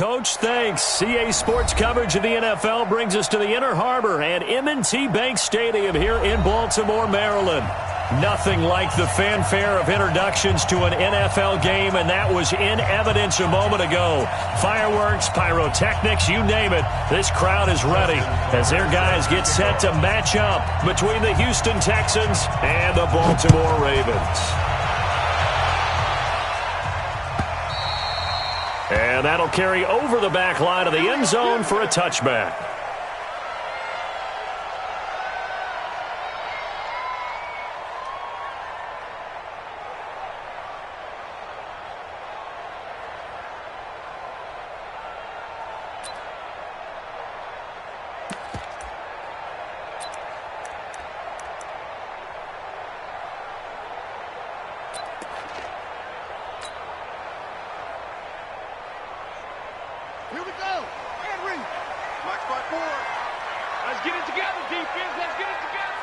Coach. Thanks. CA Sports coverage of the NFL brings us to the Inner Harbor and M&T Bank Stadium here in Baltimore, Maryland. Nothing like the fanfare of introductions to an NFL game, and that was in evidence a moment ago. Fireworks, pyrotechnics, you name it. This crowd is ready as their guys get set to match up between the Houston Texans and the Baltimore Ravens. And that'll carry over the back line of the end zone for a touchback. Here we go. Henry. Max by 4. Let's get it together, defense. Let's get it together.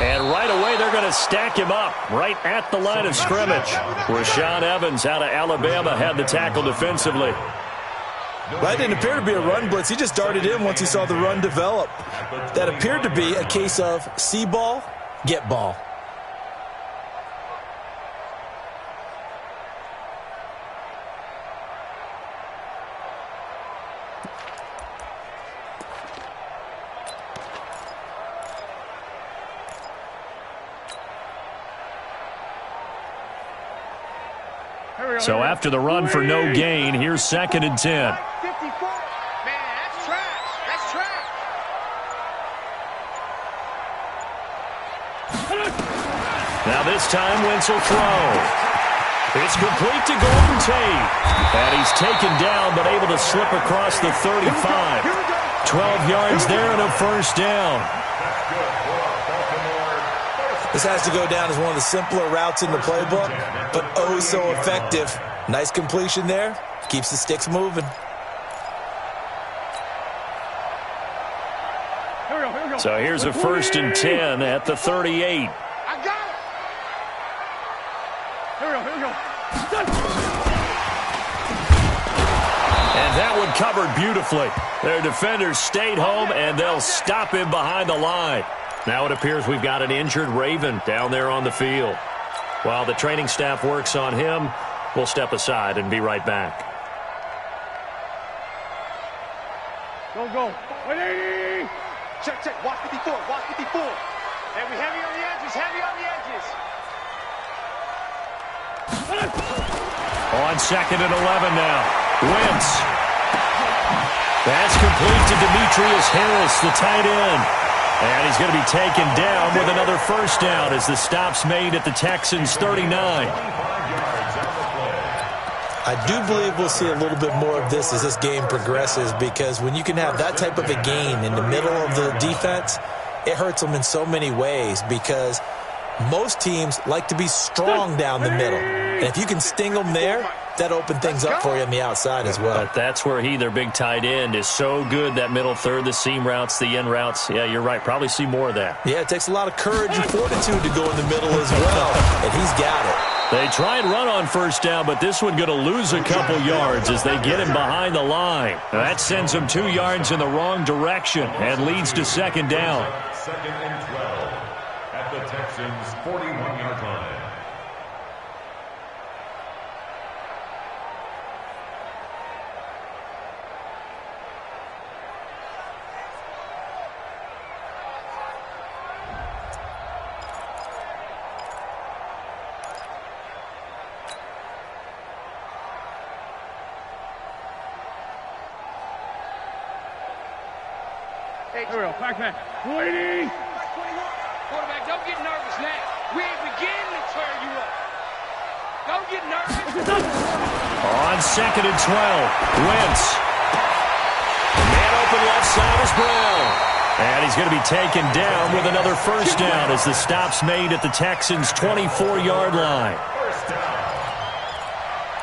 And right away, they're going to stack him up right at the line of scrimmage. Rashaan Evans out of Alabama had the tackle defensively. That didn't appear to be a run blitz. He just darted in once he saw the run develop. That appeared to be a case of see ball, get ball. So after the run for no gain, here's 2nd and 10. 54. Man, that's trash. That's trash. Now this time, Wentz will throw. It's complete to Golden Tate. And he's taken down, but able to slip across the 35. 12 yards there and a first down. This has to go down as one of the simpler routes in the playbook, but oh so effective. Nice completion there. Keeps the sticks moving. So here's a 1st and 10 at the 38. I got it. Here we go. And that one covered beautifully. Their defenders stayed home, and they'll stop him behind the line. Now it appears we've got an injured Raven down there on the field. While the training staff works on him, we'll step aside and be right back. Go. 180. Check. Watch 54. Hey, we heavy on the edges. On 2nd and 11 now. Wentz. That's complete to Demetrius Harris, the tight end. And he's going to be taken down with another first down as the stop's made at the Texans' 39. I do believe we'll see a little bit more of this as this game progresses, because when you can have that type of a gain in the middle of the defense, it hurts them in so many ways, because most teams like to be strong down the middle. And if you can sting them there, that opened things up for you on the outside as well. But that's where their big tight end, is so good, that middle third, the seam routes, the in routes. Yeah, you're right. Probably see more of that. Yeah, it takes a lot of courage and fortitude to go in the middle as well, and he's got it. They try and run on first down, but this one going to lose a couple yards as they get him behind the line. Now that sends him 2 yards in the wrong direction and leads to 2nd down. 2nd and 12 at the Texans' 41-yard line. Here we go. Back. 180. Quarterback, don't get nervous now. We ain't beginning to tear you up. Don't get nervous. On 2nd and 12, Wentz. Man open left side is Brown. And he's going to be taken down with another first down as the stop's made at the Texans' 24-yard line.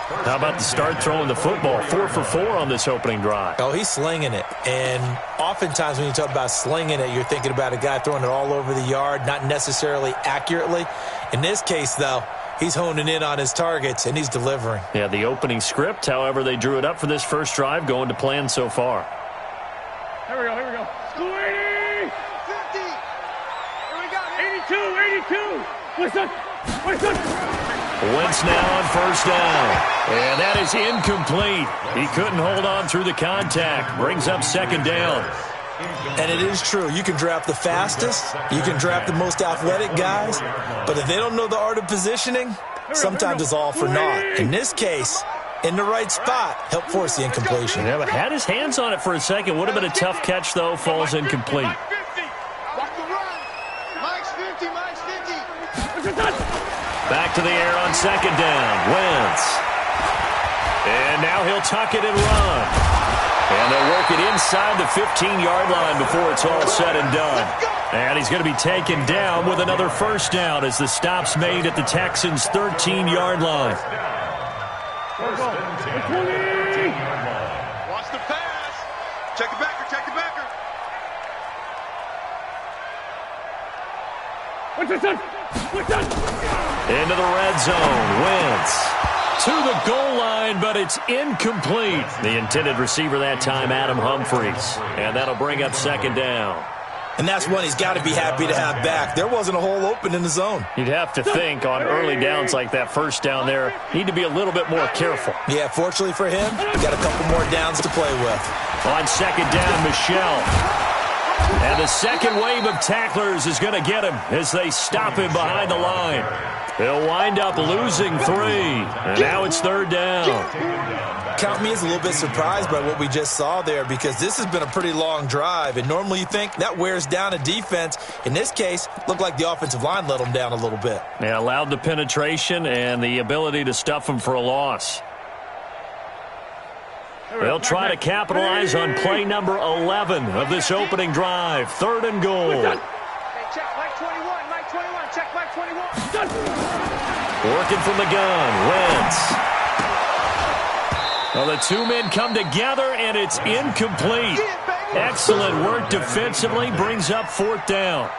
How about the start throwing the football? 4 for 4 on this opening drive. Oh, he's slinging it. And oftentimes when you talk about slinging it, you're thinking about a guy throwing it all over the yard, not necessarily accurately. In this case, though, he's honing in on his targets, and he's delivering. Yeah, the opening script, however, they drew it up for this first drive, going to plan so far. Here we go, here we go. School 80! 50! Here we go, 82! Listen! Wentz now on first down. And that is incomplete. He couldn't hold on through the contact. Brings up second down. And it is true. You can draft the fastest. You can draft the most athletic guys. But if they don't know the art of positioning, sometimes it's all for naught. In this case, in the right spot, helped force the incompletion. Yeah, but had his hands on it for a second. Would have been a tough catch, though. Falls incomplete. Back to the air on second down. Wentz. And now he'll tuck it and run. And they'll work it inside the 15-yard line before it's all said and done. And he's going to be taken down with another first down as the stop's made at the Texans' 13-yard line. Watch the pass. Check the backer, check the backer. Into the red zone. Wentz to the goal line, but it's incomplete. The intended receiver that time, Adam Humphries. And that'll bring up second down. And that's one he's got to be happy to have back. There wasn't a hole open in the zone. You'd have to think on early downs like that first down there, need to be a little bit more careful. Yeah, fortunately for him, he got a couple more downs to play with. On second down, Michelle. And the second wave of tacklers is going to get him as they stop him behind the line. He'll wind up losing 3. And now it's third down. Count me as a little bit surprised by what we just saw there, because this has been a pretty long drive, and normally you think that wears down a defense. In this case, looked like the offensive line let them down a little bit. Yeah, allowed the penetration and the ability to stuff them for a loss. They'll try to capitalize on play number 11 of this opening drive. 3rd and goal. Check Mike 21, Mike 21, check Mike 21. Working from the gun, Wentz. Well, the two men come together, and it's incomplete. Excellent work defensively, brings up 4th down.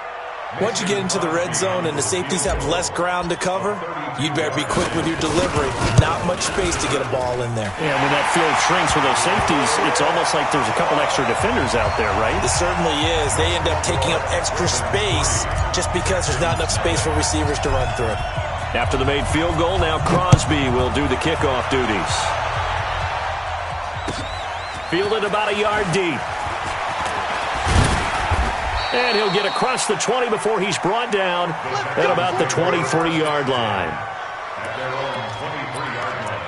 Once you get into the red zone and the safeties have less ground to cover, you'd better be quick with your delivery. Not much space to get a ball in there. Yeah, when that field shrinks with those safeties, it's almost like there's a couple extra defenders out there, right? It certainly is. They end up taking up extra space just because there's not enough space for receivers to run through. After the made field goal, now Crosby will do the kickoff duties. Fielded about a yard deep. And he'll get across the 20 before he's brought down at about the 23-yard line. At their own 23-yard line.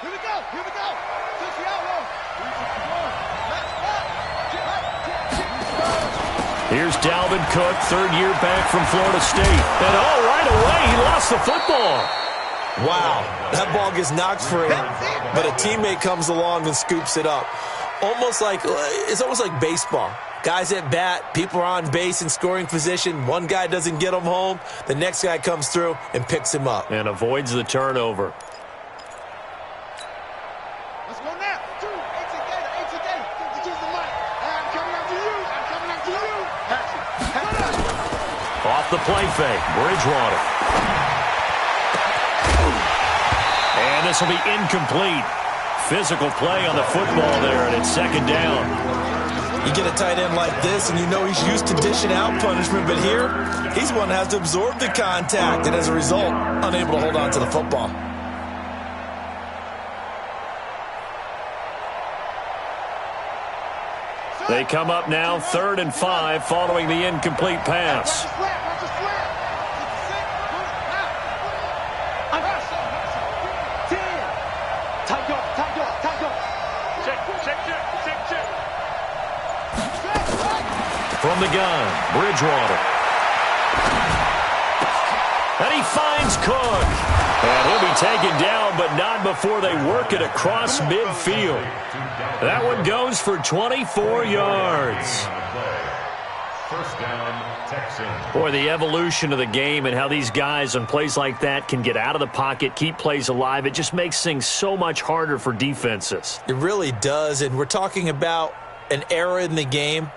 Here we go, here we go. Since we outlaw. Here's Dalvin Cook, 3rd year back from Florida State. And right away, he lost the football. Wow, that ball gets knocked free, but a teammate comes along and scoops it up. It's almost like baseball. Guys at bat, people are on base in scoring position. One guy doesn't get him home. The next guy comes through and picks him up. And avoids the turnover. Let's go now. 2, 8 together, 8 together. Use the mic. I'm coming after you. I'm coming after you. Off the play fake, Bridgewater. And this will be incomplete. Physical play on the football there, and it's 2nd down. You get a tight end like this, and you know he's used to dishing out punishment, but here, he's one that has to absorb the contact, and as a result, unable to hold on to the football. They come up now 3rd and 5 following the incomplete pass. From the gun, Bridgewater. And he finds Cook. And he'll be taken down, but not before they work it across midfield. That one goes for 24 yards. First down, Texans. Boy, the evolution of the game and how these guys on plays like that can get out of the pocket, keep plays alive, it just makes things so much harder for defenses. It really does, and we're talking about an era in the game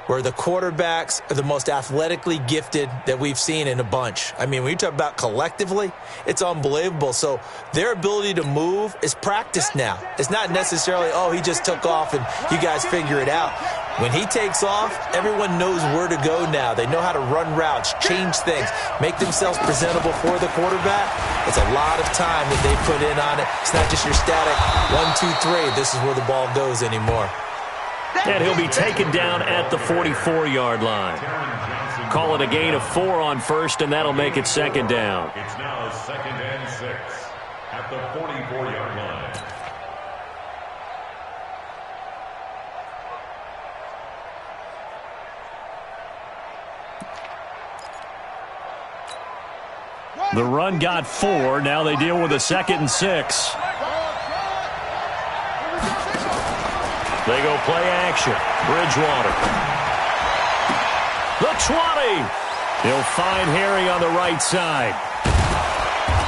where the quarterbacks are the most athletically gifted that we've seen in a bunch. I mean, when you talk about collectively, it's unbelievable. So their ability to move is practiced now. It's not necessarily, oh, he just took off and you guys figure it out. When he takes off, everyone knows where to go now. They know how to run routes, change things, make themselves presentable for the quarterback. It's a lot of time that they put in on it. It's not just your static 1, 2, 3. This is where the ball goes anymore. And he'll be taken down at the 44-yard line. Call it a gain of 4 on first, and that'll make it second down. It's now 2nd and 6 at the 44-yard line. The run got 4. Now they deal with a 2nd and 6. They go play action. Bridgewater. The 20. He'll find Harry on the right side.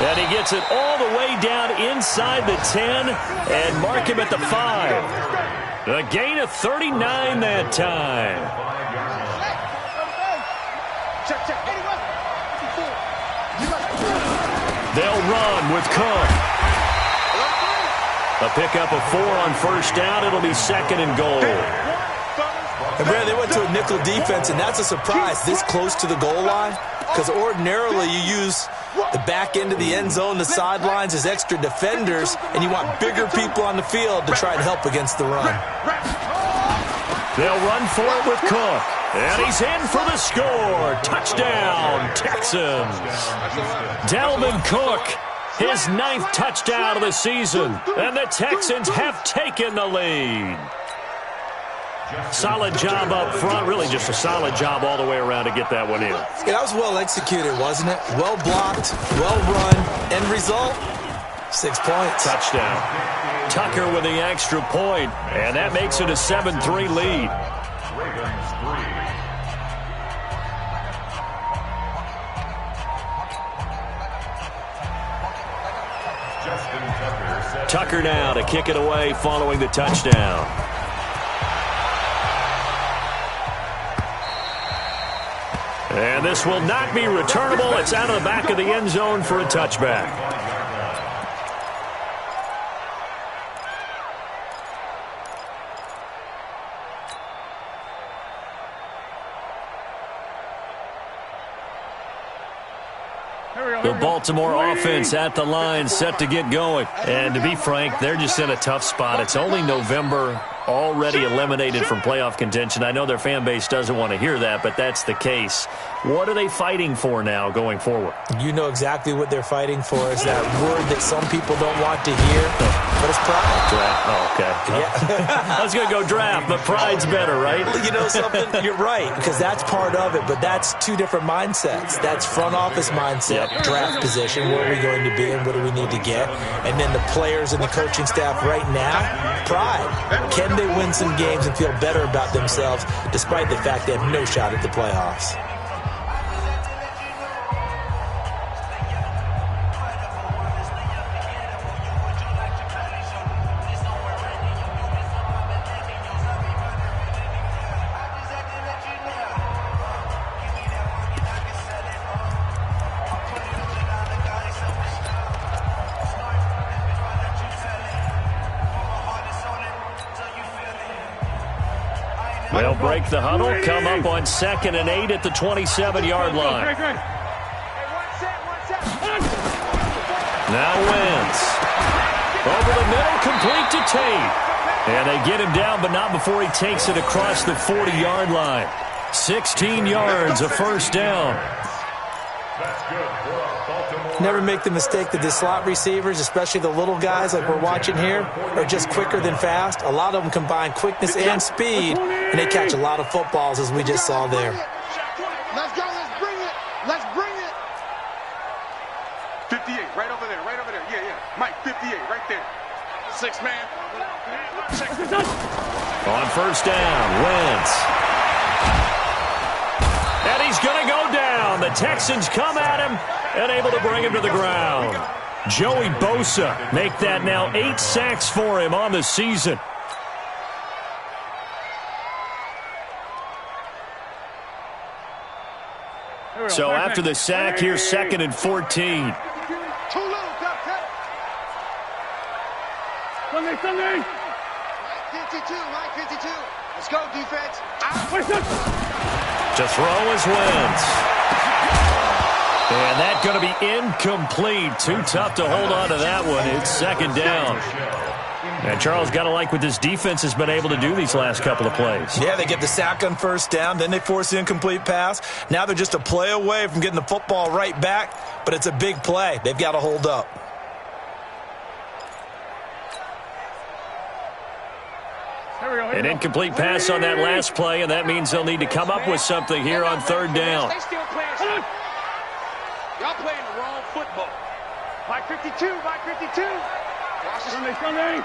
And he gets it all the way down inside the 10 and mark him at the 5. A gain of 39 that time. They'll run with Cook. A pickup of 4 on first down. It'll be 2nd and goal. And Brad, they went to a nickel defense, and that's a surprise this close to the goal line, because ordinarily you use the back end of the end zone, the sidelines as extra defenders, and you want bigger people on the field to try and help against the run. They'll run for it with Cook. And he's in for the score. Touchdown, Texans. Dalvin Cook, his 9th touchdown of the season. And the Texans have taken the lead. Solid job up front. Really just a solid job all the way around to get that one in. Yeah, that was well executed, wasn't it? Well blocked, well run. End result, 6 points. Touchdown. Tucker with the extra point. And that makes it a 7-3 lead. Ravens 3. Tucker now to kick it away following the touchdown. And this will not be returnable. It's out of the back of the end zone for a touchback. The Baltimore offense at the line, set to get going. And to be frank, they're just in a tough spot. It's only November, already eliminated from playoff contention. I know their fan base doesn't want to hear that, but that's the case. What are they fighting for now going forward? You know exactly what they're fighting for. Is that word that some people don't want to hear, but it's pride. Draft. Oh, okay. Yeah. I was going to go draft, but pride's better, right? You know something? You're right, because that's part of it, but that's two different mindsets. That's front office mindset, draft position, where are we going to be and what do we need to get? And then the players and the coaching staff right now, pride. Can they win some games and feel better about themselves despite the fact they have no shot at the playoffs? They'll break the huddle, come up on 2nd and 8 at the 27-yard line. Now Wentz. Over the middle, complete to Tate. And they get him down, but not before he takes it across the 40-yard line. 16 yards, a first down. That's good for a Baltimore. Never make the mistake that the slot receivers, especially the little guys like we're watching here, are just quicker than fast. A lot of them combine quickness and speed, and they catch a lot of footballs, as we just saw there. Let's go. Let's bring it. Let's bring it. 58, right over there, right over there. Yeah, yeah. Mike, 58, right there. 6 man. On first down, Wentz. And he's going to go down. The Texans come at him and able to bring him to the ground. Joey Bosa make that now 8 sacks for him on the season. So after the sack, here's 2nd and 14. Too little, Sunday. 52, Mike 52. Let's go, defense. To throw is Wentz. And that's going to be incomplete. Too tough to hold on to that one. It's 2nd down. And Charles, got to like what this defense has been able to do these last couple of plays. Yeah, they get the sack on 1st down, then they force the incomplete pass. Now they're just a play away from getting the football right back, but it's a big play. They've got to hold up. An incomplete pass on that last play, and that means they'll need to come up with something here on 3rd down. Y'all playing the wrong football. Mike 52, Mike 52. Sunday.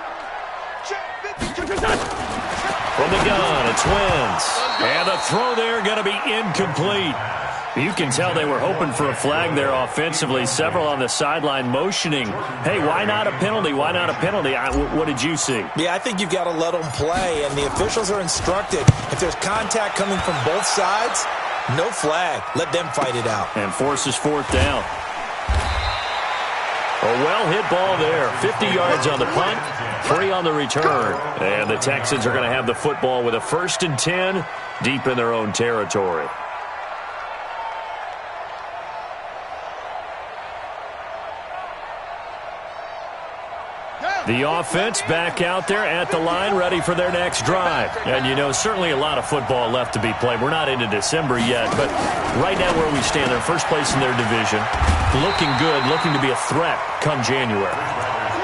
From the gun, it's Wentz. And the throw there going to be incomplete. You can tell they were hoping for a flag there offensively. Several on the sideline motioning, hey, why not a penalty? Why not a penalty? What did you see? Yeah, I think you've got to let them play, and the officials are instructed. If there's contact coming from both sides, no flag. Let them fight it out. And forces 4th down. A well-hit ball there. 50 yards on the punt, 3 on the return. And the Texans are going to have the football with a 1st and 10 deep in their own territory. The offense back out there at the line, ready for their next drive. And, you know, certainly a lot of football left to be played. We're not into December yet, but right now where we stand, they're first place in their division, looking good, looking to be a threat come January.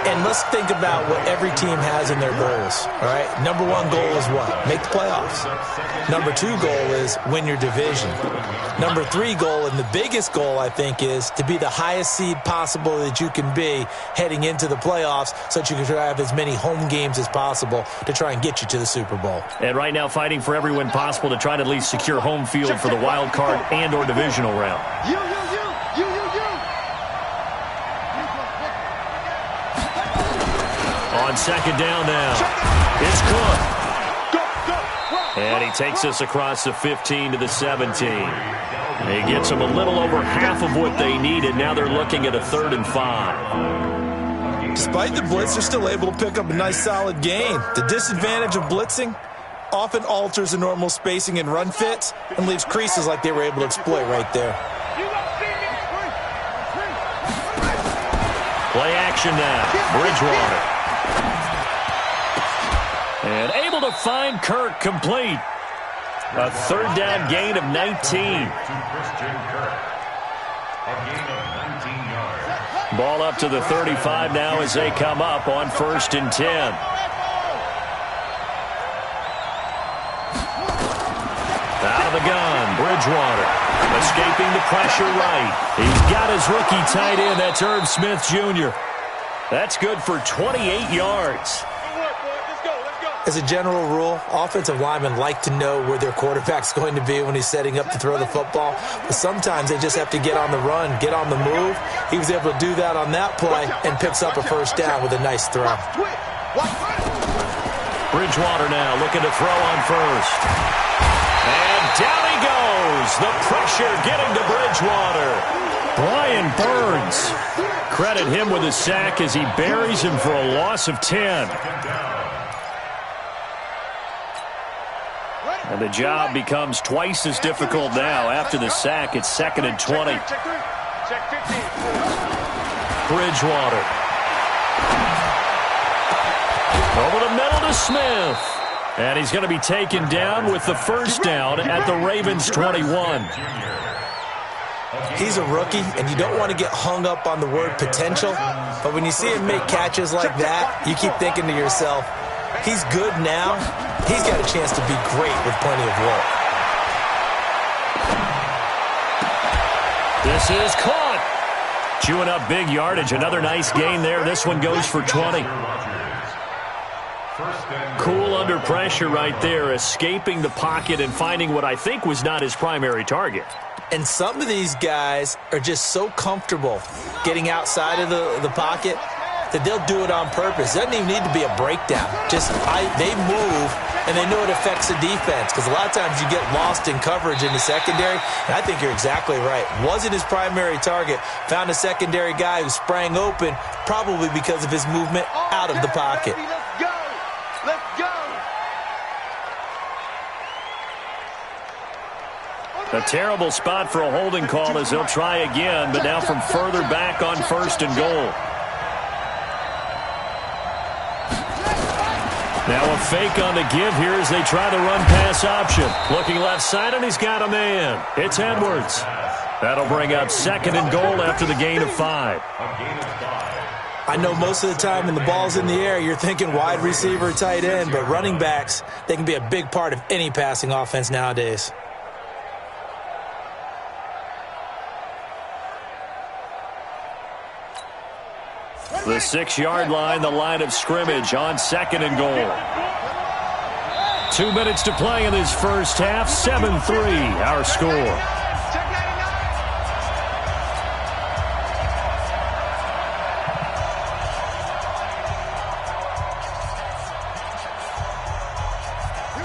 And let's think about what every team has in their goals, all right? Number 1 goal is what? Make the playoffs. Number 2 goal is win your division. Number 3 goal, and the biggest goal, I think, is to be the highest seed possible that you can be heading into the playoffs so that you can try to have as many home games as possible to try and get you to the Super Bowl. And right now fighting for every win possible to try to at least secure home field for the wild card and or divisional round. You. On 2nd down now, it's Cook. And he takes us across the 15 to the 17. He gets them a little over half of what they needed. Now they're looking at a 3rd and 5. Despite the blitz, they're still able to pick up a nice solid gain. The disadvantage of blitzing often alters the normal spacing and run fits and leaves creases like they were able to exploit right there. Play action now. Bridgewater. And able to find Kirk complete. A 3rd down gain of 19. Ball up to the 35 now as they come up on 1st and 10. Out of the gun, Bridgewater. Escaping the pressure right. He's got his rookie tight end. That's Irv Smith Jr. That's good for 28 yards. As a general rule, offensive linemen like to know where their quarterback's going to be when he's setting up to throw the football. But sometimes they just have to get on the run, get on the move. He was able to do that on that play and picks up a 1st down with a nice throw. Bridgewater now looking to throw on 1st. And down he goes. The pressure getting to Bridgewater. Brian Burns. Credit him with a sack as he buries him for a loss of 10. And the job becomes twice as difficult now. After the sack, it's 2nd and 20. Bridgewater. Over the middle to Smith. And he's going to be taken down with the 1st down at the Ravens 21. He's a rookie, and you don't want to get hung up on the word potential. But when you see him make catches like that, you keep thinking to yourself, he's good now. He's got a chance to be great with plenty of work. This is caught. Chewing up big yardage. Another nice gain there. This one goes for 20. First Cool under pressure right there, escaping the pocket and finding what I think was not his primary target. And some of these guys are just so comfortable getting outside of the pocket that they'll do it on purpose. It doesn't even need to be a breakdown. They move, and they know it affects the defense, because a lot of times you get lost in coverage in the secondary, and I think you're exactly right. Wasn't his primary target. Found a secondary guy who sprang open, probably because of his movement out of the pocket. Let's go. Let's go. A terrible spot for a holding call as they'll try again, but now from further back on 1st and goal. Now a fake on the give here as they try the run-pass option. Looking left side, and he's got a man. It's Edwards. That'll bring up 2nd and goal after the gain of 5. I know most of the time when the ball's in the air, you're thinking wide receiver, tight end, but running backs, they can be a big part of any passing offense nowadays. The 6-yard line, the line of scrimmage on 2nd and goal. 2 minutes to play in this first half. 7-3 our score.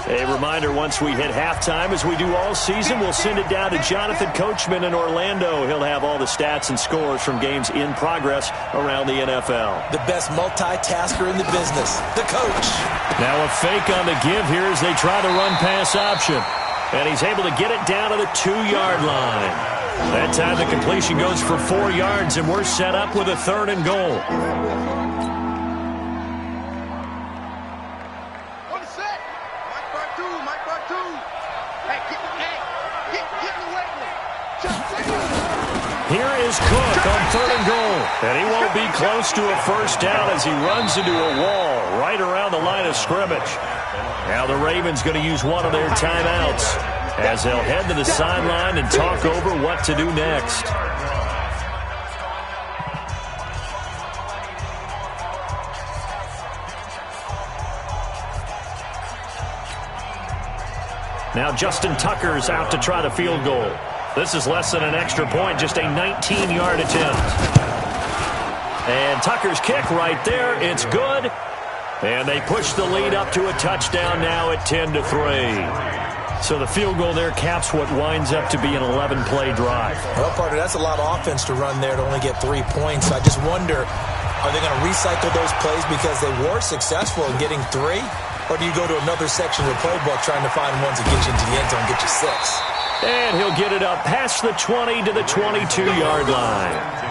A reminder, once we hit halftime, as we do all season, we'll send it down to Jonathan Coachman in Orlando. He'll have all the stats and scores from games in progress around the NFL. The best multitasker in the business, the coach. Now a fake on the give here as they try the run-pass option. And he's able to get it down to the 2-yard line. That time the completion goes for 4 yards, and we're set up with a 3rd and goal. Here is Cook on 3rd and goal. And he won't be close to a first down as he runs into a wall right around the line of scrimmage. Now the Ravens going to use one of their timeouts as they'll head to the sideline and talk over what to do next. Now Justin Tucker's out to try the field goal. This is less than an extra point, just a 19-yard attempt. And Tucker's kick right there, it's good. And they push the lead up to a touchdown now at 10-3. So the field goal there caps what winds up to be an 11-play drive. Well, partner, that's a lot of offense to run there to only get 3 points. I just wonder, are they going to recycle those plays because they were successful in getting 3? Or do you go to another section of the playbook trying to find ones that get you into the end zone and get you 6? And he'll get it up past the 20 to the 22-yard line.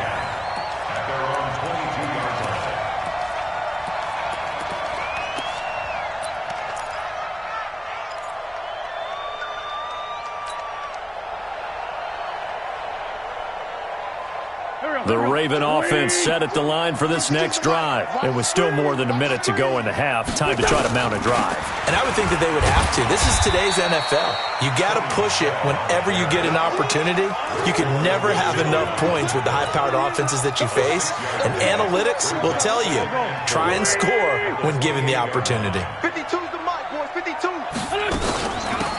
The Raven offense set at the line for this next drive. It was still more than a minute to go in the half. Time to try to mount a drive. And I would think that they would have to. This is today's NFL. You got to push it whenever you get an opportunity. You can never have enough points with the high-powered offenses that you face. And analytics will tell you, try and score when given the opportunity. 52's the mic, boys. 52.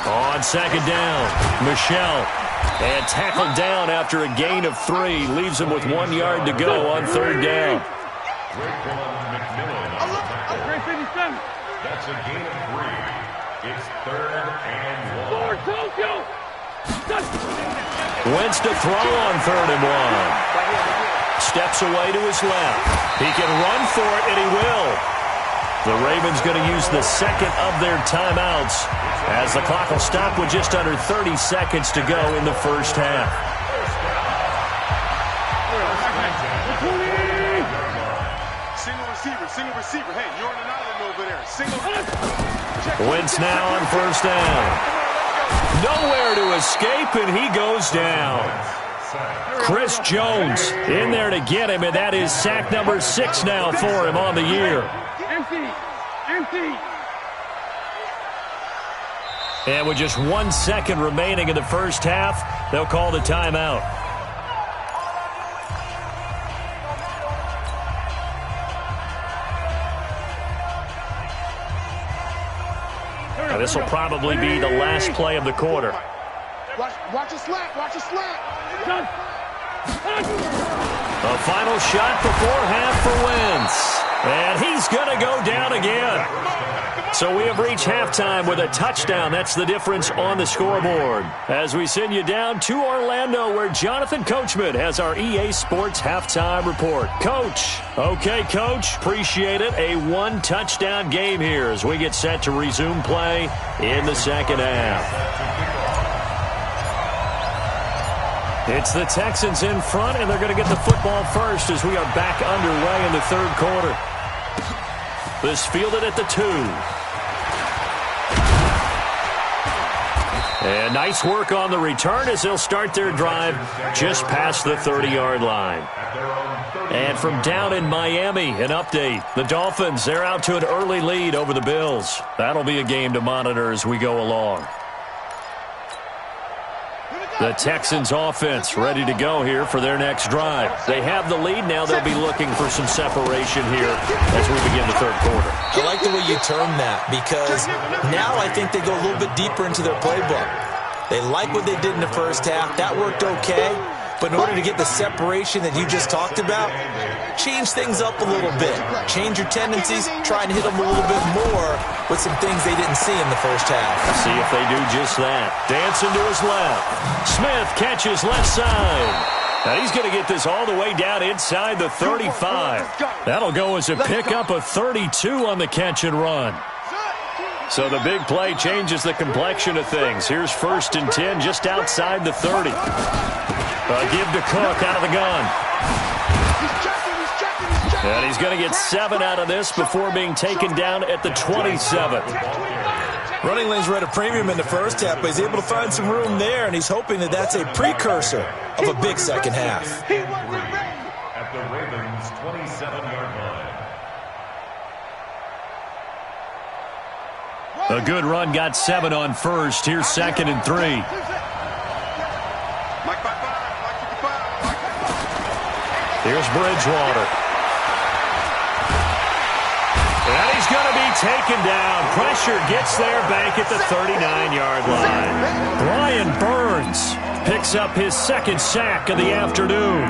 On 2nd down, Michelle. And tackled down after a gain of 3. Leaves him with 1 yard to go on 3rd down. That's a gain of 3. It's 3rd and 1. Wentz to throw on 3rd and 1. Steps away to his left. He can run for it, and he will. The Ravens going to use the 2nd of their timeouts as the clock will stop with just under 30 seconds to go in the first half. Single receiver. Hey, you're on an island over there. Single. Wentz now on 1st down. Nowhere to escape, and he goes down. Chris Jones in there to get him, and that is sack number 6 now for him on the year. Empty. And with just 1 second remaining in the first half, they'll call the timeout. This will probably be the last play of the quarter. Watch a slant. Watch a slant. A final shot before half for Wentz. And he's going to go down again. So we have reached halftime with a touchdown. That's the difference on the scoreboard. As we send you down to Orlando, where Jonathan Coachman has our EA Sports halftime report. Coach. Okay, Coach. Appreciate it. A one-touchdown game here as we get set to resume play in the second half. It's the Texans in front, and they're going to get the football first as we are back underway in the third quarter. This fielded at the 2. And nice work on the return as they'll start their drive just past the 30-yard line. And from down in Miami, an update. The Dolphins, they're out to an early lead over the Bills. That'll be a game to monitor as we go along. The Texans offense ready to go here for their next drive. They have the lead now. They'll be looking for some separation here as we begin the third quarter. I like the way you term that because now I think they go a little bit deeper into their playbook. They like what they did in the first half. That worked okay. But in order to get the separation that you just talked about, change things up a little bit. Change your tendencies. Try and hit them a little bit more with some things they didn't see in the first half. See if they do just that. Dancing to his left. Smith catches left side. Now he's going to get this all the way down inside the 35. That'll go as a pickup of 32 on the catch and run. So the big play changes the complexion of things. Here's 1st and 10 just outside the 30. Give to Cook out of the gun. And he's going to get 7 out of this before being taken down at the 27. Running lanes were at a premium in the first half, but he's able to find some room there, and he's hoping that that's a precursor of a big second half. At the Ravens' 27-yard line. A good run got 7 on first. Here's 2nd and 3. Here's Bridgewater. And he's going to be taken down. Pressure gets there back at the 39-yard line. Brian Burns picks up his 2nd sack of the afternoon.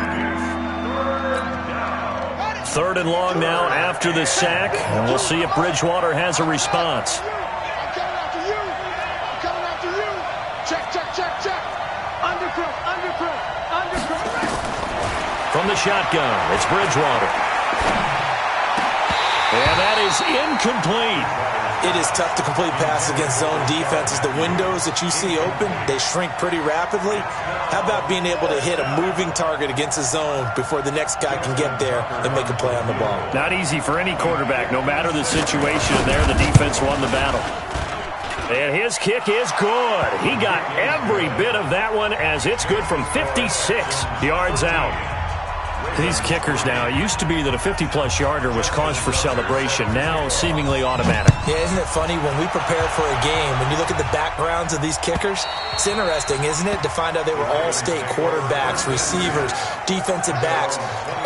3rd and long now after the sack, and we'll see if Bridgewater has a response. I'm coming after you. I'm coming after you. Check. Undercut. From the shotgun, it's Bridgewater. And that is incomplete. It is tough to complete passes against zone defenses. The windows that you see open, they shrink pretty rapidly. How about being able to hit a moving target against a zone before the next guy can get there and make a play on the ball? Not easy for any quarterback, no matter the situation there. The defense won the battle. And his kick is good. He got every bit of that one as it's good from 56 yards out. These kickers now, it used to be that a 50-plus yarder was cause for celebration. Now, seemingly automatic. Yeah, isn't it funny? When we prepare for a game, when you look at the backgrounds of these kickers, it's interesting, isn't it, to find out they were all-state quarterbacks, receivers, defensive backs,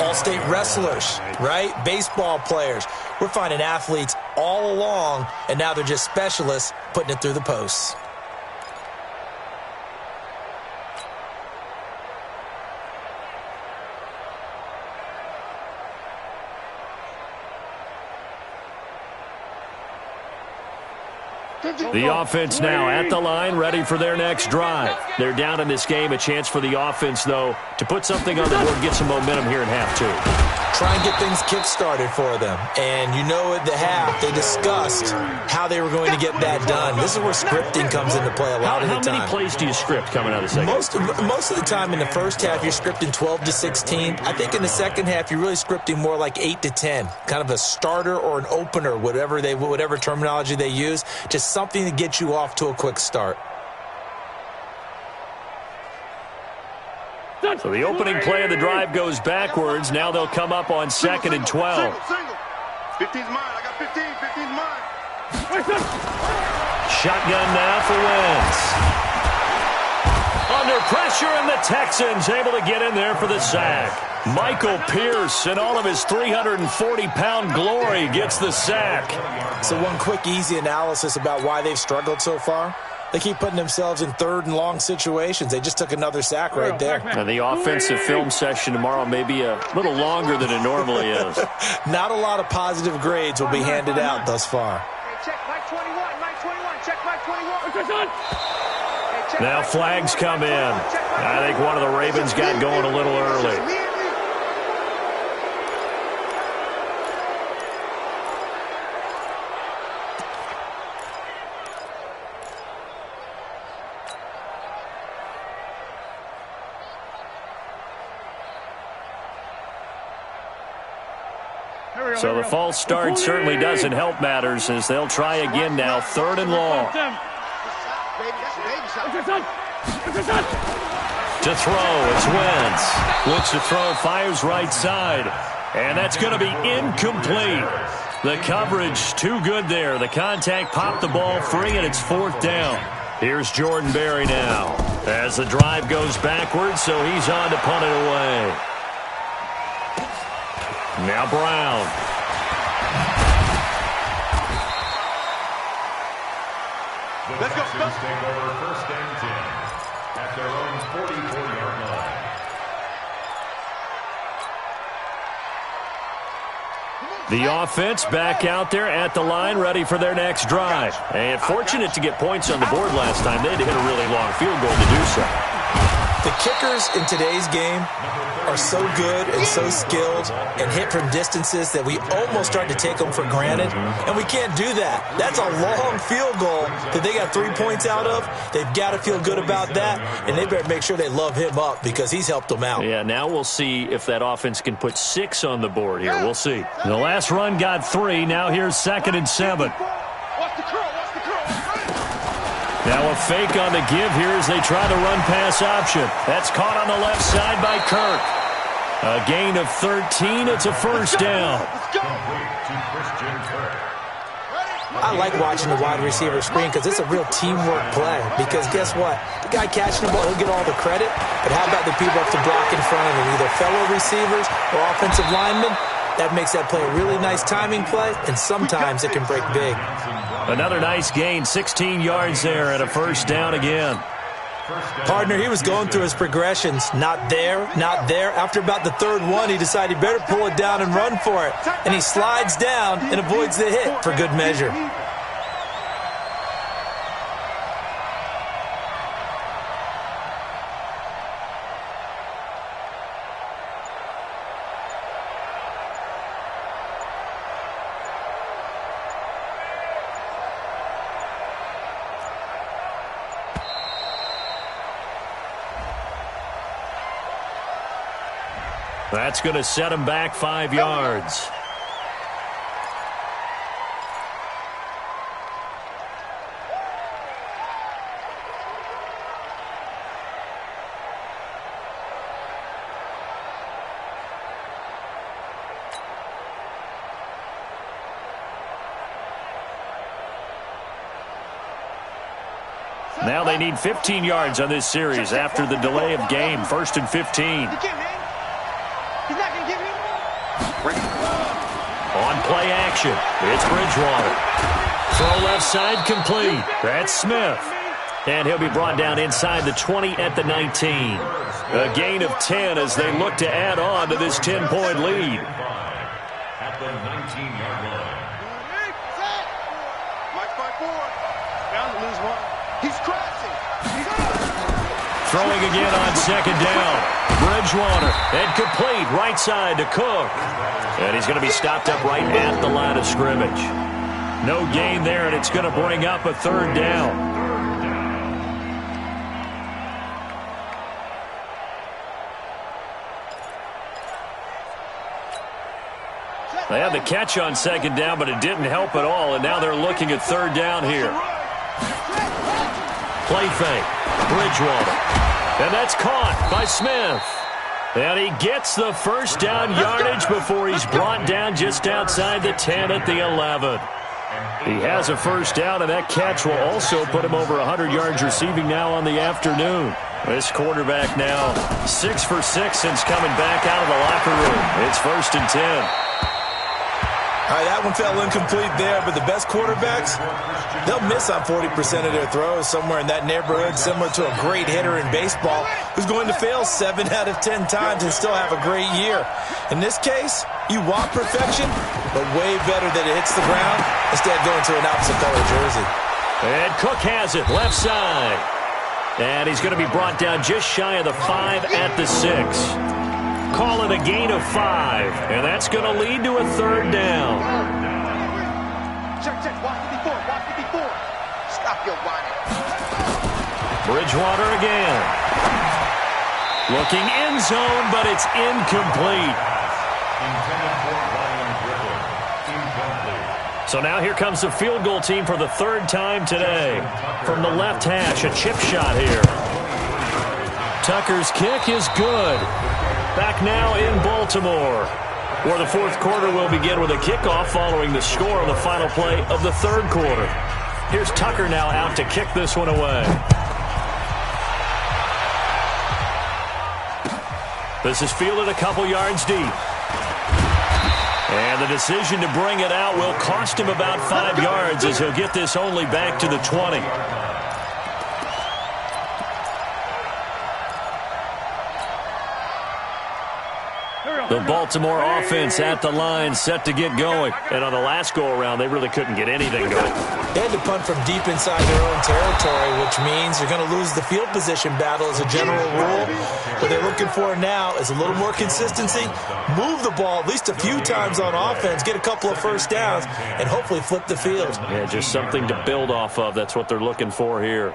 all-state wrestlers, right? Baseball players. We're finding athletes all along, and now they're just specialists putting it through the posts. The offense now at the line, ready for their next drive. They're down in this game. A chance for the offense, though, to put something on the board, get some momentum here in half 2. Try and get things kick-started for them. And you know at the half, they discussed how they were going to get that done. This is where scripting comes into play a lot of the time. How many plays do you script coming out of the second? Most of the time in the first half, you're scripting 12 to 16. I think in the second half, you're really scripting more like 8 to 10. Kind of a starter or an opener, whatever terminology they use. Just something to get you off to a quick start. So the opening play of the drive goes backwards. Now they'll come up on 2nd and 12. 15's mine. I got 15. 15's mine. Shotgun now for Wentz. under pressure, and the Texans able to get in there for the sack. Michael Pierce, in all of his 340-pound glory, gets the sack. So one quick, easy analysis about why they've struggled so far. They keep putting themselves in third and long situations. They just took another sack right there. And the offensive film session tomorrow may be a little longer than it normally is. Not a lot of positive grades will be handed out thus far. Hey, check Mike 21, Mike 21, check Mike 21. Now flags come in. I think one of the Ravens got going a little early. So the false start certainly doesn't help matters as they'll try again now, third and long. To throw, it's Wentz. Looks to throw, fires right side. And that's going to be incomplete. The coverage too good there. The contact popped the ball free, and it's fourth down. Here's Jordan Berry now as the drive goes backwards, so he's on to punt it away. Now Brown. The Texans take over first and 10 at their own 44-yard line. The offense back out there at the line, ready for their next drive. And fortunate to get points on the board last time. They had to hit a really long field goal to do so. The kickers in today's game are so good and so skilled and hit from distances that we almost start to take them for granted, and we can't do that. That's a long field goal that they got 3 points out of. They've got to feel good about that, and they better make sure they love him up because he's helped them out. Yeah, now we'll see if that offense can put 6 on the board here. We'll see. The last run got 3. Now here's 2nd and 7. Now a fake on the give here as they try the run-pass option. That's caught on the left side by Kirk. A gain of 13. It's a first down. I like watching the wide receiver screen because it's a real teamwork play. Because guess what? The guy catching the ball, he'll get all the credit. But how about the people up to block in front of him, either fellow receivers or offensive linemen? That makes that play a really nice timing play, and sometimes it can break big. Another nice gain, 16 yards there, and a first down again. Partner, he was going through his progressions. Not there, not there. After about the third one, he decided he better pull it down and run for it. And he slides down and avoids the hit for good measure. That's going to set him back 5 yards. Now they need 15 yards on this series after the delay of game. 1st and 15. On play action, it's Bridgewater. Throw left side complete. That's Smith. And he'll be brought down inside the 20 at the 19. A gain of 10 as they look to add on to this 10-point lead. At the 19-yard line. Mike 5-4. Bound to lose one. He's crashing. Throwing again on 2nd down. Bridgewater, and complete right side to Cook. And he's going to be stopped up right at the line of scrimmage. No gain there, and it's going to bring up a 3rd down. They had the catch on 2nd down, but it didn't help at all, and now they're looking at 3rd down here. Play fake. Bridgewater. And that's caught by Smith. And he gets the first down yardage before he's brought down just outside the 10 at the 11. He has a first down, and that catch will also put him over 100 yards receiving now on the afternoon. This quarterback now 6 for 6 since coming back out of the locker room. It's 1st and 10. All right, that one fell incomplete there, but the best quarterbacks, they'll miss on 40% of their throws, somewhere in that neighborhood, similar to a great hitter in baseball who's going to fail 7 out of 10 times and still have a great year. In this case, you want perfection, but way better that it hits the ground instead of going to an opposite color jersey. And Cook has it, left side. And he's going to be brought down just shy of the 5 at the 6. Call it a gain of 5, and that's going to lead to a 3rd down. Check, watch it before. Stop your whining. Bridgewater again. Looking end zone, but it's incomplete. Intended for Ryan Griffin. Incomplete. So now here comes the field goal team for the 3rd time today. From the left hash, a chip shot here. Tucker's kick is good. Back now in Baltimore, where the 4th quarter will begin with a kickoff following the score on the final play of the 3rd quarter. Here's Tucker now out to kick this one away. This is fielded a couple yards deep. And the decision to bring it out will cost him about 5 yards as he'll get this only back to the 20. The Baltimore offense at the line set to get going. And on the last go-around, they really couldn't get anything going. They had to punt from deep inside their own territory, which means you're going to lose the field position battle as a general rule. What they're looking for now is a little more consistency, move the ball at least a few times on offense, get a couple of first downs, and hopefully flip the field. Yeah, just something to build off of. That's what they're looking for here.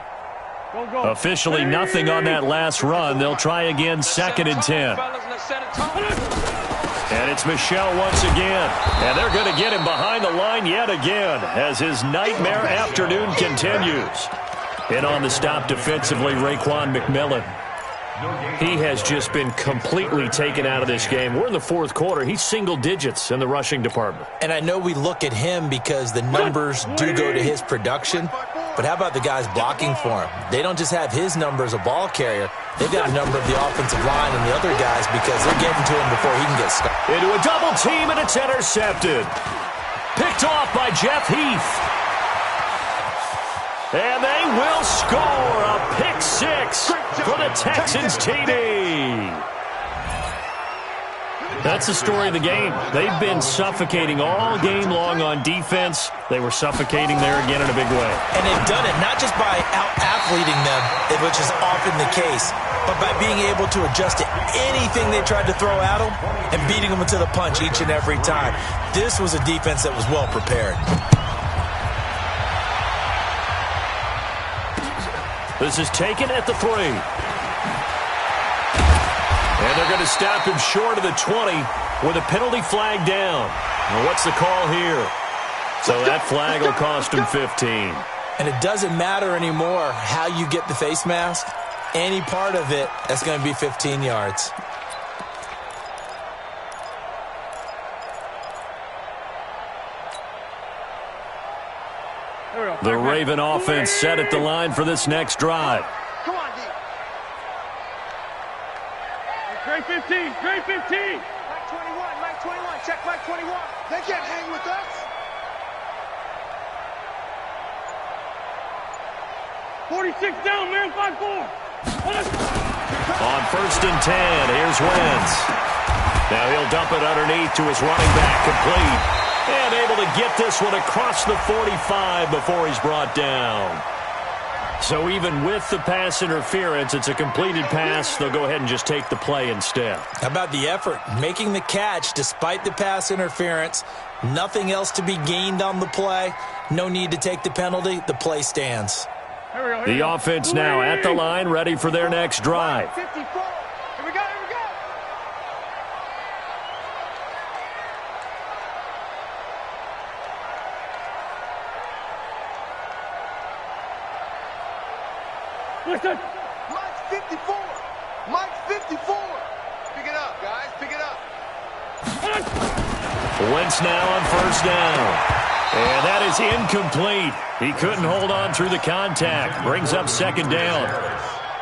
Officially nothing on that last run. They'll try again, 2nd and 10. And it's Michel once again. And they're going to get him behind the line yet again as his nightmare afternoon continues. And on the stop defensively, Raekwon McMillan. He has just been completely taken out of this game. We're in the 4th quarter. He's single digits in the rushing department. And I know we look at him because the numbers do go to his production, but how about the guys blocking for him? They don't just have his number as a ball carrier. They've got a number of the offensive line and the other guys because they're getting to him before he can get started. Into a double team, and it's intercepted. Picked off by Jeff Heath. And they will score a pick 6 for the Texans TD. That's the story of the game. They've been suffocating all game long on defense. They were suffocating there again in a big way. And they've done it not just by out-athleting them, which is often the case, but by being able to adjust to anything they tried to throw at them and beating them to the punch each and every time. This was a defense that was well prepared. This is taken at the 3. And they're going to stop him short of the 20 with a penalty flag down. Well, what's the call here? So that flag will cost him 15. And it doesn't matter anymore how you get the face mask. Any part of it, that's going to be 15 yards. The Raven offense set at the line for this next drive. Come on, D. Great 15, great 15. Mike 21, check Mike 21. They can't hang with us. 46 down, man, 5-4. On 1st and 10, here's Wentz. Now he'll dump it underneath to his running back, complete. And able to get this one across the 45 before he's brought down. So even with the pass interference, it's a completed pass. They'll go ahead and just take the play instead. How about the effort? Making the catch despite the pass interference. Nothing else to be gained on the play. No need to take the penalty. The play stands. The offense now at the line, ready for their next drive. 54. Here we go, here we go. Listen. Mike's 54. Mike's 54. Pick it up, guys. Pick it up. Wentz now on 1st down. And that is incomplete. He couldn't hold on through the contact. Brings up 2nd down.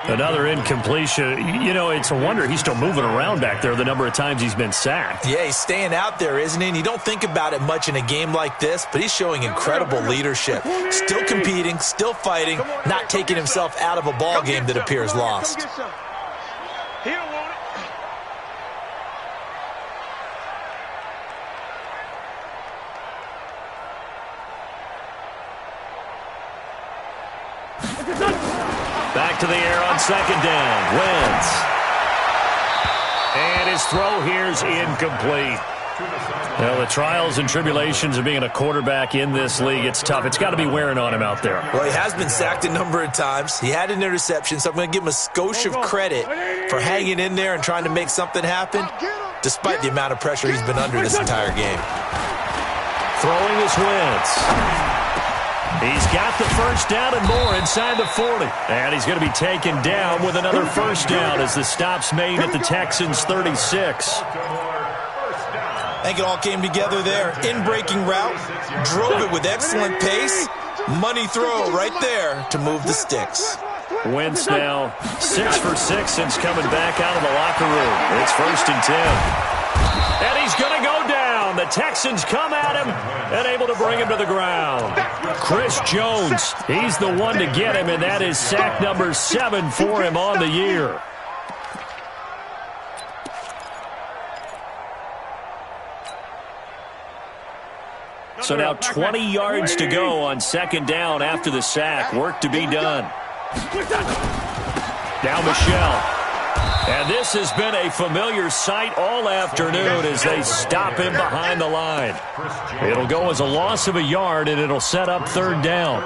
Another incompletion. You know, it's a wonder he's still moving around back there the number of times he's been sacked. Yeah, he's staying out there, isn't he? And you don't think about it much in a game like this, but he's showing incredible leadership. Still competing, still fighting, not taking himself out of a ball game that appears lost. He don't want it. Back to the air on second down. Wentz. And his throw here's incomplete. Well, the trials and tribulations of being a quarterback in this league, it's tough. It's got to be wearing on him out there. Well, he has been sacked a number of times. He had an interception, so I'm going to give him a skosh of credit for hanging in there and trying to make something happen, despite the amount of pressure he's been under this entire game. Throwing is Wentz. He's got the first down and more inside the 40. And he's going to be taken down with another first down as the stop's made at the Texans' 36. I think it all came together there. In-breaking route, drove it with excellent pace. Money throw right there to move the sticks. Wentz now 6 for 6 since coming back out of the locker room. It's 1st and 10. And he's going to go down. The Texans come at him and able to bring him to the ground. Chris Jones, he's the one to get him, and that is sack number 7 for him on the year. So now 20 yards to go on second down after the sack. Work to be done. Now Michelle. And this has been a familiar sight all afternoon as they stop him behind the line. It'll go as a loss of a yard, and it'll set up third down.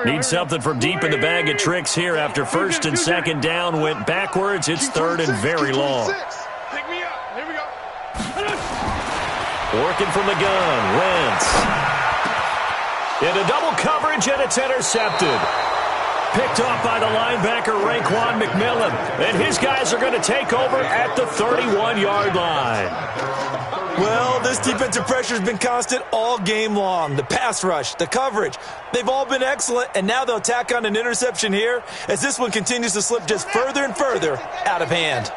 Need something from deep in the bag of tricks here after first and second down went backwards. It's third and very long. Pick me up. Here we go. Working from the gun, Wentz. Into double coverage, and it's intercepted. Picked off by the linebacker, Raekwon McMillan. And his guys are going to take over at the 31-yard line. Well, this defensive pressure has been constant all game long. The pass rush, the coverage, they've all been excellent, and now they'll tack on an interception here as this one continues to slip just further and further out of hand.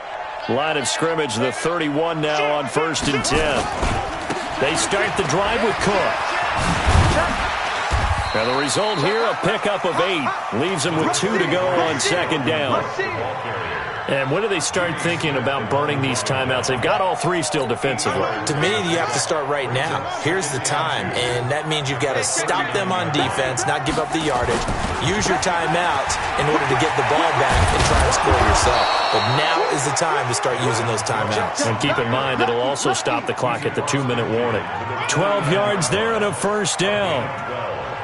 Line of scrimmage, the 31 now on 1st and 10. They start the drive with Cook. And the result here, a pickup of 8. Leaves them with 2 to go on second down. And when do they start thinking about burning these timeouts? They've got all 3 still defensively. To me, you have to start right now. Here's the time, and that means you've got to stop them on defense, not give up the yardage, use your timeouts in order to get the ball back and try and score yourself. But now is the time to start using those timeouts. And keep in mind, it'll also stop the clock at the 2-minute warning. 12 yards there and a first down.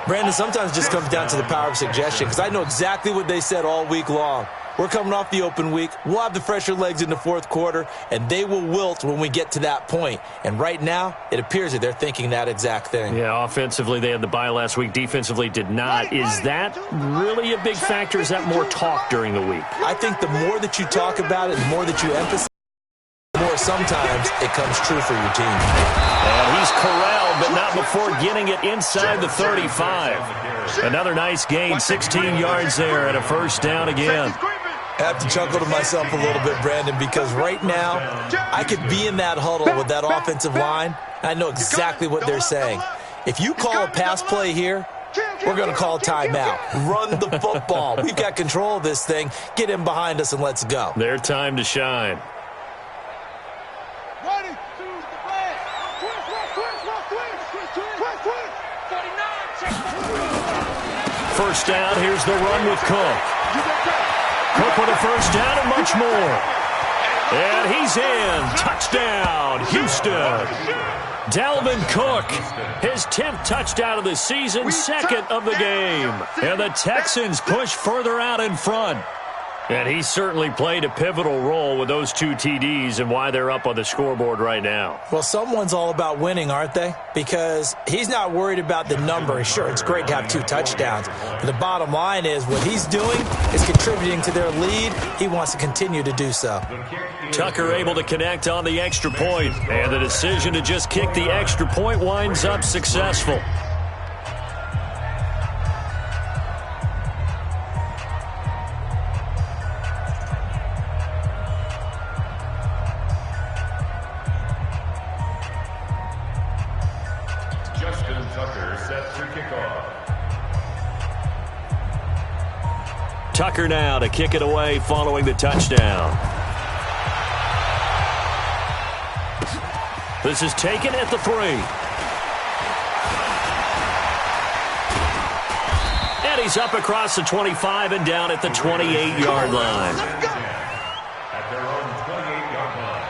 Brandon, sometimes it just comes down to the power of suggestion, because I know exactly what they said all week long. We're coming off the open week. We'll have the fresher legs in the fourth quarter, and they will wilt when we get to that point. And right now, it appears that they're thinking that exact thing. Yeah, offensively, they had the bye last week. Defensively, did not. Is that really a big factor? Is that more talk during the week? I think the more that you talk about it, the more that you emphasize, the more sometimes it comes true for your team. And he's corralled, but not before getting it inside the 35. Another nice gain, 16 yards there, and a first down again. I have to chuckle to myself a little bit, Brandon, because right now I could be in that huddle with that offensive line, and I know exactly what they're saying. If you call a pass play here, we're going to call timeout. Run the football. We've got control of this thing. Get in behind us and let's go. Their time to shine. First down, here's the run with Cook. Cook with a first down and much more. And he's in. Touchdown, Houston. Dalvin Cook, his 10th touchdown of the season, 2nd of the game. And the Texans push further out in front. And he certainly played a pivotal role with those 2 TDs and why they're up on the scoreboard right now. Well, someone's all about winning, aren't they? Because he's not worried about the number. Sure, it's great to have 2 touchdowns. But the bottom line is what he's doing is contributing to their lead. He wants to continue to do so. Tucker able to connect on the extra point, and the decision to just kick the extra point winds up successful. Tucker now to kick it away following the touchdown. This is taken at the 3. And he's up across the 25 and down at the 28-yard line. At their own 28-yard line.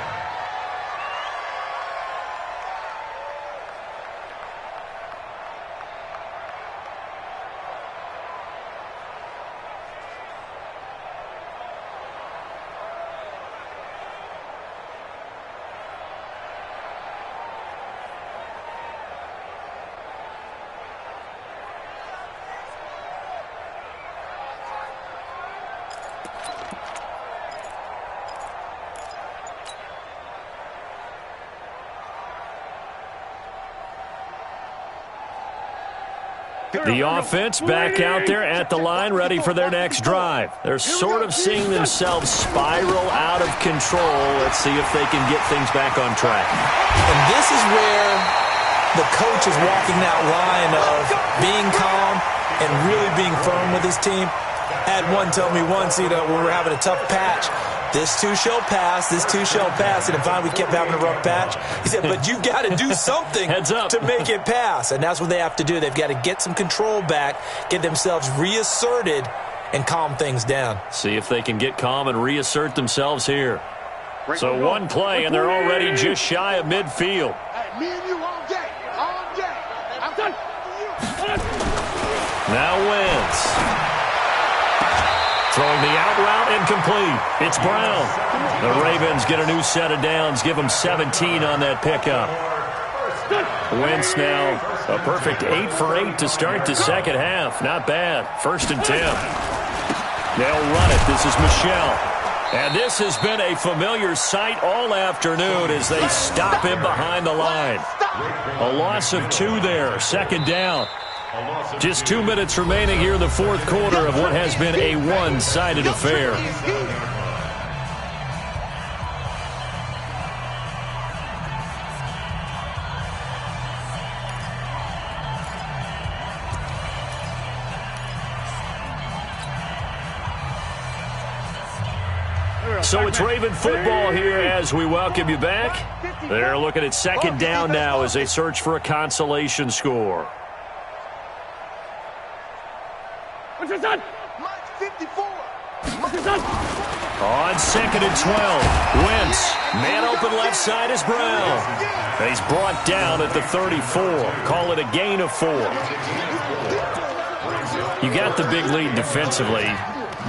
The offense back out there at the line, ready for their next drive. They're sort of seeing themselves spiral out of control. Let's see if they can get things back on track. And this is where the coach is walking that line of being calm and really being firm with his team. I had one tell me once, when we were having a tough patch, this too shall pass, this too shall pass. And finally, we kept having a rough patch. He said, but you've got to do something Heads up. to make it pass. And that's what they have to do. They've got to get some control back, get themselves reasserted, and calm things down. See if they can get calm and reassert themselves here. So one play, and they're already just shy of midfield. Hey, me and you all day. All day. I'm done. Now Wentz. Throwing the out route incomplete. It's Brown. The Ravens get a new set of downs. Give them 17 on that pickup. Wentz now a perfect 8 for 8 to start the second half. Not bad. 1st and 10. They'll run it. This is Michel. And this has been a familiar sight all afternoon as they stop him behind the line. A loss of 2 there. 2nd down. Just 2 minutes remaining here in the 4th quarter of what has been a one-sided affair. So it's Raven football here as we welcome you back. They're looking at 2nd down now as they search for a consolation score. What's your son? Mike's 54. On 2nd and 12, Wentz. Man open left side is Brown. And he's brought down at the 34. Call it a gain of 4. You got the big lead defensively.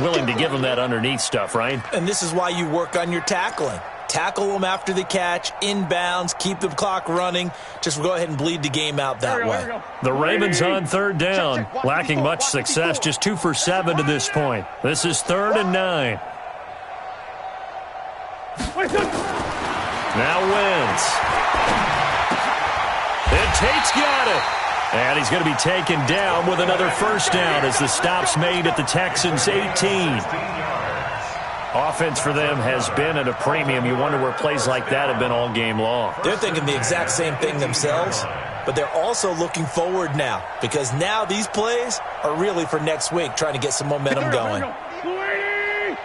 Willing to give them that underneath stuff, right? And this is why you work on your tackling. Tackle them after the catch, inbounds, keep the clock running. Just go ahead and bleed the game out that way. The Ravens on 3rd down. Lacking much success, just 2 for 7 to this point. This is 3rd and 9. Now Wentz. And Tate's got it. And he's going to be taken down with another 1st down as the stop's made at the Texans' 18. Offense for them has been at a premium. You wonder where plays like that have been all game long. They're thinking the exact same thing themselves, but they're also looking forward now because now these plays are really for next week, trying to get some momentum going. Hey,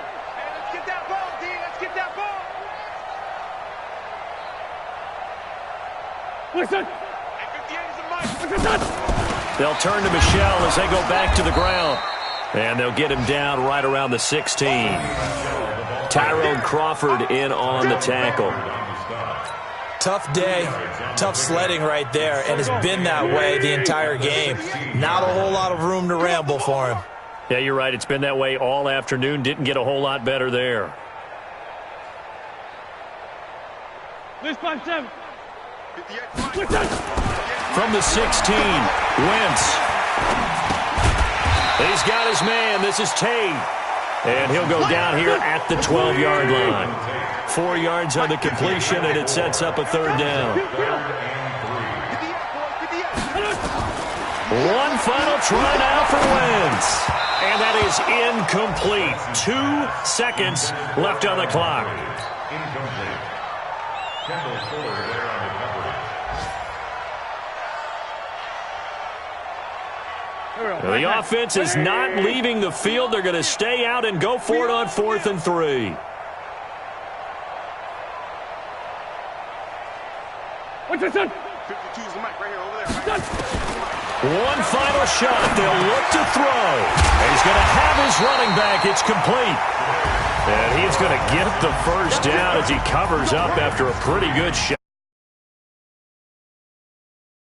let's get that ball, D. Let's get that ball. Listen. They'll turn to Michel as they go back to the ground. And they'll get him down right around the 16. Tyrone Crawford in on the tackle. Tough day, tough sledding right there, and it's been that way the entire game. Not a whole lot of room to ramble for him. Yeah, you're right. It's been that way all afternoon. Didn't get a whole lot better there. This 5-7. From the 16, Wentz. He's got his man. This is Tate. And he'll go down here at the 12-yard line. 4 yards on the completion, and it sets up a third down. One final try now for Wentz. And that is incomplete. 2 seconds left on the clock. Incomplete. Kendall Fuller there on the coverage. The offense is not leaving the field. They're going to stay out and go for it on 4th and 3. What's this son? 52 is the mic right here, over there. One final shot. They'll look to throw. And he's going to have his running back. It's complete. And he's going to get the first down as he covers up after a pretty good shot.